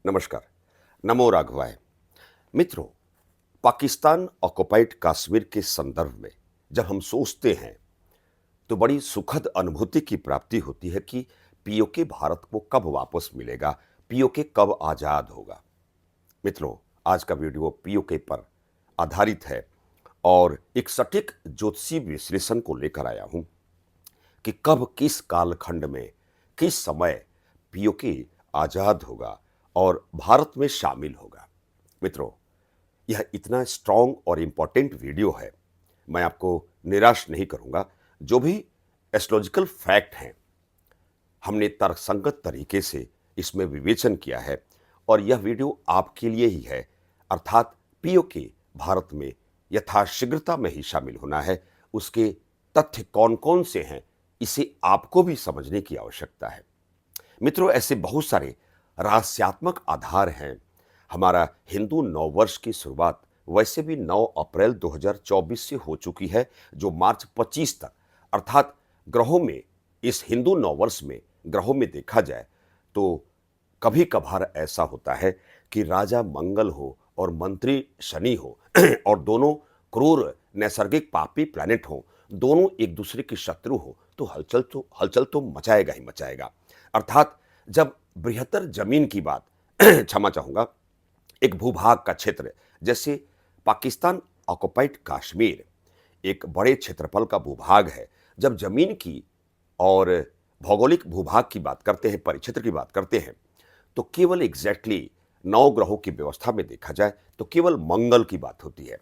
नमस्कार। नमो राघवाय। मित्रों, पाकिस्तान ऑक्युपाइड कश्मीर के संदर्भ में जब हम सोचते हैं तो बड़ी सुखद अनुभूति की प्राप्ति होती है कि पीओके भारत को कब वापस मिलेगा, पीओके कब आजाद होगा। मित्रों, आज का वीडियो पीओके पर आधारित है और एक सटीक ज्योतिषीय विश्लेषण को लेकर आया हूं कि कब किस कालखंड में किस समय पीओके आजाद होगा और भारत में शामिल होगा। मित्रों, यह इतना स्ट्रांग और इंपॉर्टेंट वीडियो है, मैं आपको निराश नहीं करूंगा। जो भी एस्ट्रोलॉजिकल फैक्ट हैं हमने तर्कसंगत तरीके से इसमें विवेचन किया है और यह वीडियो आपके लिए ही है, अर्थात पीओके भारत में यथाशीघ्रता में ही शामिल होना है। उसके तथ्य कौन कौन से हैं इसे आपको भी समझने की आवश्यकता है। मित्रों, ऐसे बहुत सारे रहस्यात्मक आधार हैं। हमारा हिंदू नववर्ष की शुरुआत वैसे भी 9 अप्रैल 2024 से हो चुकी है, जो मार्च 25 तक, अर्थात ग्रहों में, इस हिंदू नववर्ष में ग्रहों में देखा जाए तो कभी कभार ऐसा होता है कि राजा मंगल हो और मंत्री शनि हो और दोनों क्रूर नैसर्गिक पापी प्लैनेट हो, दोनों एक दूसरे के शत्रु हो, तो हलचल तो मचाएगा ही मचाएगा। अर्थात जब बृहत्तर जमीन की बात क्षमा चाहूंगा, एक भूभाग का क्षेत्र जैसे पाकिस्तान ऑक्युपाइड कश्मीर एक बड़े क्षेत्रफल का भूभाग है, जब जमीन की और भौगोलिक भूभाग की बात करते हैं, परिक्षेत्र की बात करते हैं, तो केवल एग्जैक्टली 9 ग्रहों की व्यवस्था में देखा जाए तो केवल मंगल की बात होती है।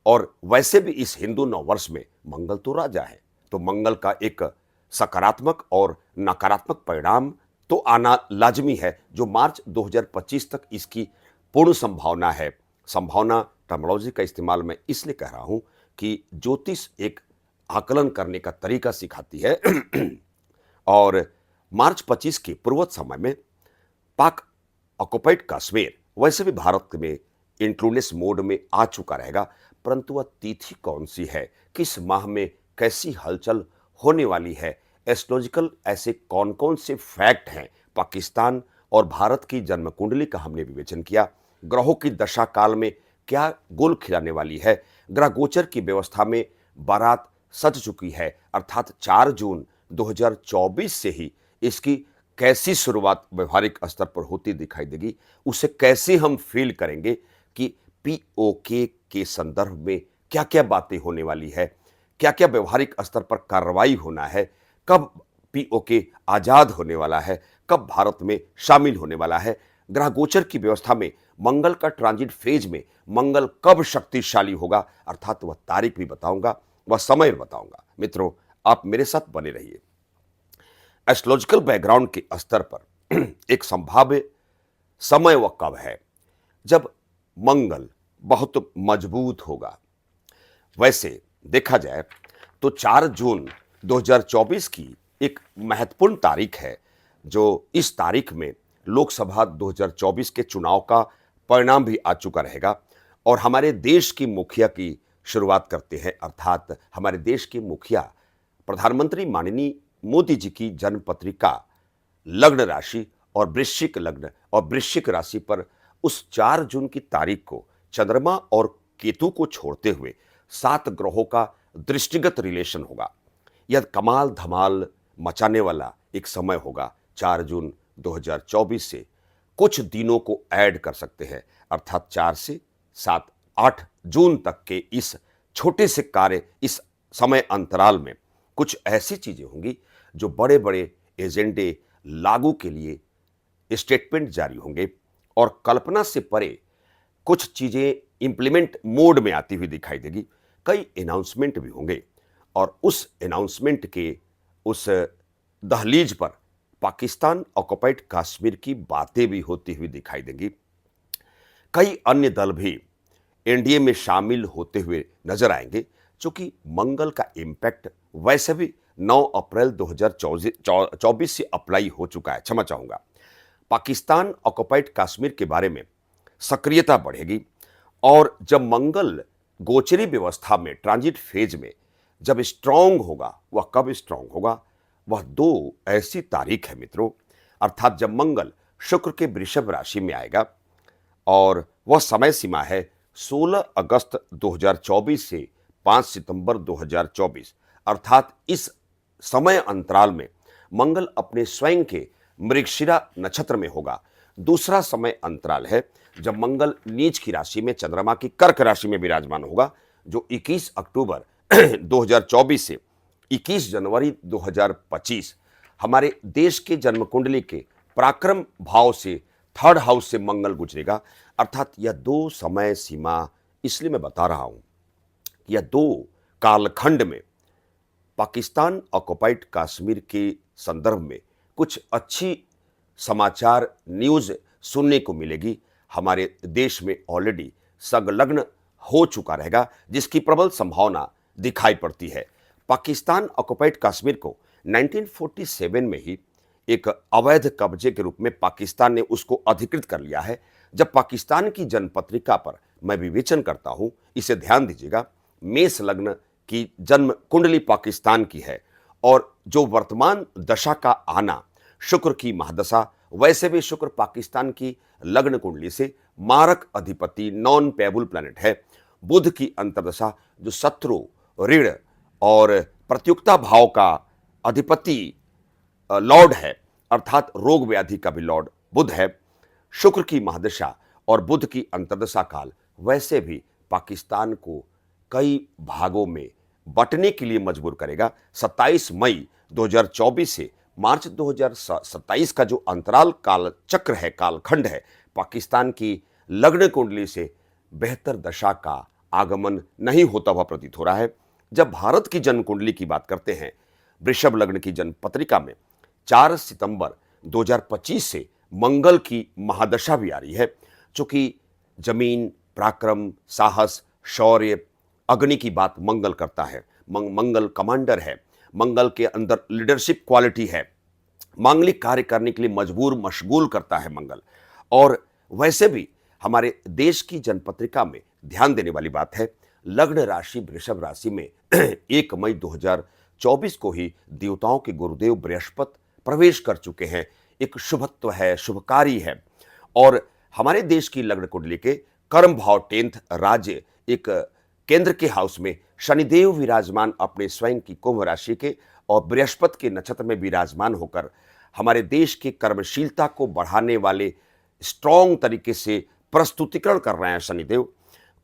और वैसे भी इस हिंदू नववर्ष में मंगल तो राजा है, तो मंगल का एक सकारात्मक और नकारात्मक परिणाम तो आना लाजमी है, जो मार्च 2025 तक इसकी पूर्ण संभावना है। संभावना टर्मिनोलॉजी का इस्तेमाल मैं इसलिए कह रहा हूं कि ज्योतिष एक आकलन करने का तरीका सिखाती है और मार्च 25 के पूर्वत समय में पाक ऑक्युपाइड कश्मीर वैसे भी भारत में इंक्लूडेंस मोड में आ चुका रहेगा, परंतु वह तिथि कौन सी है, किस माह में कैसी हलचल होने वाली है, एस्ट्रोलॉजिकल ऐसे कौन कौन से फैक्ट हैं, पाकिस्तान और भारत की जन्म कुंडली का हमने विवेचन किया। ग्रहों की दशा काल में क्या गुल खिलाने वाली है, ग्रह गोचर की व्यवस्था में बारात सज चुकी है, अर्थात 4 जून 2024 से ही इसकी कैसी शुरुआत व्यवहारिक स्तर पर होती दिखाई देगी, उसे कैसे हम फील करेंगे कि पीओके के संदर्भ में क्या क्या बातें होने वाली है, क्या क्या व्यवहारिक स्तर पर कार्रवाई होना है, कब पीओके आजाद होने वाला है, कब भारत में शामिल होने वाला है, ग्रह गोचर की व्यवस्था में मंगल का ट्रांजिट फेज में मंगल कब शक्तिशाली होगा, अर्थात वह तारीख भी बताऊंगा, वह समय भी बताऊंगा। मित्रों, आप मेरे साथ बने रहिए। एस्ट्रोलॉजिकल बैकग्राउंड के स्तर पर एक संभाव्य समय वह कब है जब मंगल बहुत मजबूत होगा। वैसे देखा जाए तो 4 जून 2024 की एक महत्वपूर्ण तारीख है, जो इस तारीख में लोकसभा 2024 के चुनाव का परिणाम भी आ चुका रहेगा और हमारे देश की मुखिया की शुरुआत करते हैं, अर्थात हमारे देश के मुखिया प्रधानमंत्री माननीय मोदी जी की जन्म पत्रिका लग्न राशि और वृश्चिक लग्न और वृश्चिक राशि पर उस 4 जून की तारीख को चंद्रमा और केतु को छोड़ते हुए 7 ग्रहों का दृष्टिगत रिलेशन होगा। यह कमाल धमाल मचाने वाला एक समय होगा। 4 जून 2024 से कुछ दिनों को ऐड कर सकते हैं, अर्थात 4 से 7 8 जून तक के इस छोटे से कार्य, इस समय अंतराल में कुछ ऐसी चीजें होंगी जो बड़े बड़े एजेंडे लागू के लिए स्टेटमेंट जारी होंगे और कल्पना से परे कुछ चीजें इंप्लीमेंट मोड में आती हुई दिखाई देगी। कई अनाउंसमेंट भी होंगे और उस अनाउंसमेंट के उस दहलीज पर पाकिस्तान ऑक्युपाइड कश्मीर की बातें भी होती हुई दिखाई देंगी। कई अन्य दल भी एनडीए में शामिल होते हुए नजर आएंगे, क्योंकि मंगल का इंपैक्ट वैसे भी 9 अप्रैल 2024 से अप्लाई हो चुका है। क्षमा चाहूंगा, पाकिस्तान ऑक्युपाइड कश्मीर के बारे में सक्रियता बढ़ेगी और जब मंगल गोचरी व्यवस्था में ट्रांजिट फेज में जब स्ट्रांग होगा, वह कब स्ट्रांग होगा, वह 2 ऐसी तारीख है मित्रों, अर्थात जब मंगल शुक्र के वृषभ राशि में आएगा और वह समय सीमा है 16 अगस्त 2024 से 5 सितंबर 2024। अर्थात इस समय अंतराल में मंगल अपने स्वयं के मृगशिरा नक्षत्र में होगा। दूसरा समय अंतराल है जब मंगल नीच की राशि में चंद्रमा की कर्क राशि में विराजमान होगा, जो 21 अक्टूबर 2024 से 21 जनवरी 2025 हमारे देश के जन्म कुंडली के पराक्रम भाव से थर्ड हाउस से मंगल गुजरेगा। अर्थात यह दो समय सीमा इसलिए मैं बता रहा हूं कि यह दो कालखंड में पाकिस्तान ऑक्युपाइड कश्मीर के संदर्भ में कुछ अच्छी समाचार न्यूज सुनने को मिलेगी। हमारे देश में ऑलरेडी संलग्न हो चुका रहेगा, जिसकी प्रबल संभावना दिखाई पड़ती है। पाकिस्तान ऑक्युपाइड कश्मीर को 1947 में ही एक अवैध कब्जे के रूप में पाकिस्तान ने उसको अधिकृत कर लिया है। जब पाकिस्तान की जनपत्रिका पर मैं विवेचन करता हूं, इसे ध्यान दीजिएगा, मेष लग्न की जन्म कुंडली पाकिस्तान की है और जो वर्तमान दशा का आना शुक्र की महादशा, वैसे भी शुक्र पाकिस्तान की लग्न कुंडली से मारक अधिपति नॉन पेबुल प्लैनेट है। बुध की अंतर्दशा जो शत्रु, ऋण और प्रतियुक्ता भाव का अधिपति लॉर्ड है, अर्थात रोग व्याधि का भी लॉर्ड बुध है। शुक्र की महादशा और बुध की अंतर्दशा काल वैसे भी पाकिस्तान को कई भागों में बंटने के लिए मजबूर करेगा। 27 मई 2024 से मार्च 2027 का जो अंतराल काल चक्र है, कालखंड है, पाकिस्तान की लग्न कुंडली से बेहतर दशा का आगमन नहीं होता हुआ प्रतीत हो रहा है। जब भारत की जन्म कुंडली की बात करते हैं, वृषभ लग्न की जन्म पत्रिका में 4 सितंबर 2025 से मंगल की महादशा भी आ रही है। चूंकि जमीन, पराक्रम, साहस, शौर्य, अग्नि की बात मंगल करता है, मंगल कमांडर है, मंगल के अंदर लीडरशिप क्वालिटी है, मांगलिक कार्य करने के लिए मजबूर मशगूल करता है मंगल। और वैसे भी हमारे देश की जनपत्रिका में ध्यान देने वाली बात है, लग्न राशि वृषभ राशि में 1 मई 2024 को ही देवताओं के गुरुदेव बृहस्पति प्रवेश कर चुके हैं। एक शुभत्व है, शुभकारी है। और हमारे देश की लग्न कुंडली के कर्म भाव 10th राज्य एक केंद्र के हाउस में शनिदेव विराजमान अपने स्वयं की कुंभ राशि के और बृहस्पति के नक्षत्र में विराजमान होकर हमारे देश की कर्मशीलता को बढ़ाने वाले स्ट्रॉन्ग तरीके से प्रस्तुतिकरण कर रहे हैं। शनिदेव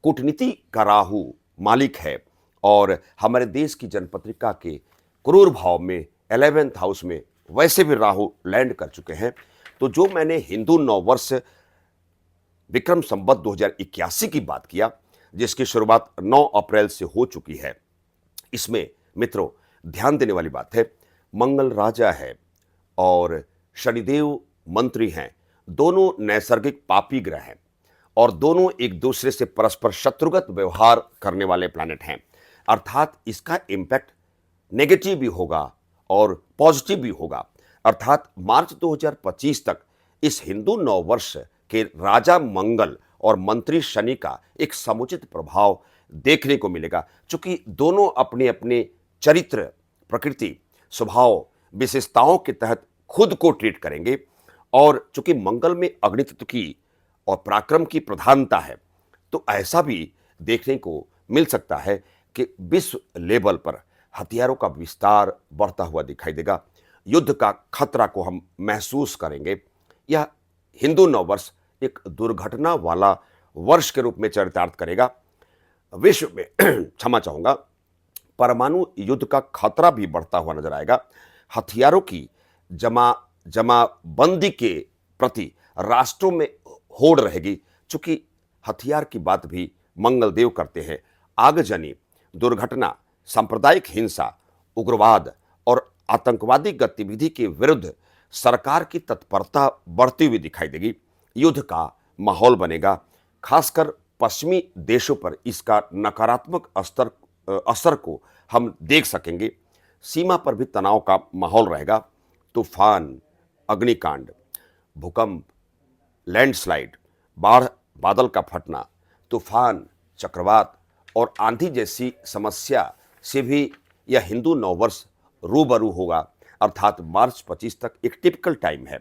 कूटनीति का राहु मालिक है और हमारे देश की जनपत्रिका के क्रूर भाव में 11th हाउस में वैसे भी राहु लैंड कर चुके हैं। तो जो मैंने हिंदू नववर्ष विक्रम संवत 2081 की बात किया, जिसकी शुरुआत 9 अप्रैल से हो चुकी है, इसमें मित्रों ध्यान देने वाली बात है, मंगल राजा है और शनिदेव मंत्री हैं। दोनों नैसर्गिक पापी ग्रह हैं और दोनों एक दूसरे से परस्पर शत्रुगत व्यवहार करने वाले प्लैनेट हैं। अर्थात इसका इंपैक्ट नेगेटिव भी होगा और पॉजिटिव भी होगा। अर्थात मार्च 2025 तक इस हिंदू नववर्ष के राजा मंगल और मंत्री शनि का एक समुचित प्रभाव देखने को मिलेगा। चूंकि दोनों अपने अपने चरित्र, प्रकृति, स्वभाव, विशेषताओं के तहत खुद को ट्रीट करेंगे और चूंकि मंगल में अग्नि तत्व की और पराक्रम की प्रधानता है, तो ऐसा भी देखने को मिल सकता है कि विश्व लेवल पर हथियारों का विस्तार बढ़ता हुआ दिखाई देगा। युद्ध का खतरा को हम महसूस करेंगे। यह हिंदू नववर्ष एक दुर्घटना वाला वर्ष के रूप में चरितार्थ करेगा। विश्व में क्षमा चाहूंगा, परमाणु युद्ध का खतरा भी बढ़ता हुआ नजर आएगा। हथियारों की जमाबंदी के प्रति राष्ट्रों में होड़ रहेगी। चूंकि हथियार की बात भी मंगल देव करते हैं। आगजनी, दुर्घटना, सांप्रदायिक हिंसा, उग्रवाद और आतंकवादी गतिविधि के विरुद्ध सरकार की तत्परता बढ़ती हुई दिखाई देगी। युद्ध का माहौल बनेगा। खासकर पश्चिमी देशों पर इसका नकारात्मक असर को हम देख सकेंगे। सीमा पर भी तनाव का माहौल रहेगा। तूफान, अग्निकांड, भूकंप, लैंडस्लाइड, बाढ़, बादल का फटना, तूफान, चक्रवात और आंधी जैसी समस्या से भी यह हिंदू नववर्ष रूबरू होगा। अर्थात मार्च 25 तक एक टिपिकल टाइम है।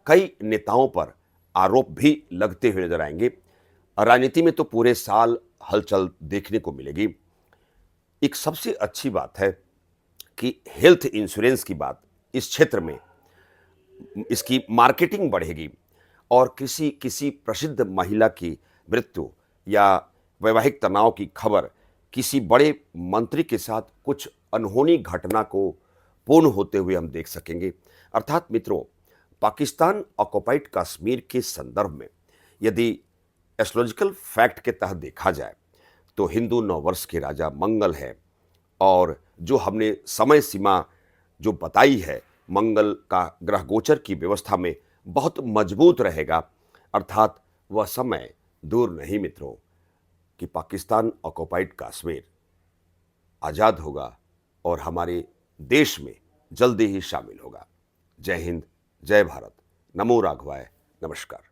कई नेताओं पर आरोप भी लगते हुए नजर आएंगे। राजनीति में तो पूरे साल हलचल देखने को मिलेगी। एक सबसे अच्छी बात है कि हेल्थ इंश्योरेंस की बात इस क्षेत्र में इसकी मार्केटिंग बढ़ेगी और किसी किसी प्रसिद्ध महिला की मृत्यु या वैवाहिक तनाव की खबर किसी बड़े मंत्री के साथ कुछ अनहोनी घटना को पूर्ण होते हुए हम देख सकेंगे। अर्थात मित्रों, पाकिस्तान ऑक्युपाइड कश्मीर के संदर्भ में यदि एस्ट्रोलॉजिकल फैक्ट के तहत देखा जाए तो हिंदू नववर्ष के राजा मंगल है और जो हमने समय सीमा जो बताई है मंगल का ग्रह गोचर की व्यवस्था में बहुत मजबूत रहेगा। अर्थात वह समय दूर नहीं मित्रों कि पाकिस्तान ऑक्युपाइड कश्मीर आज़ाद होगा और हमारे देश में जल्दी ही शामिल होगा। जय हिंद, जय भारत, नमो राघवाय, नमस्कार।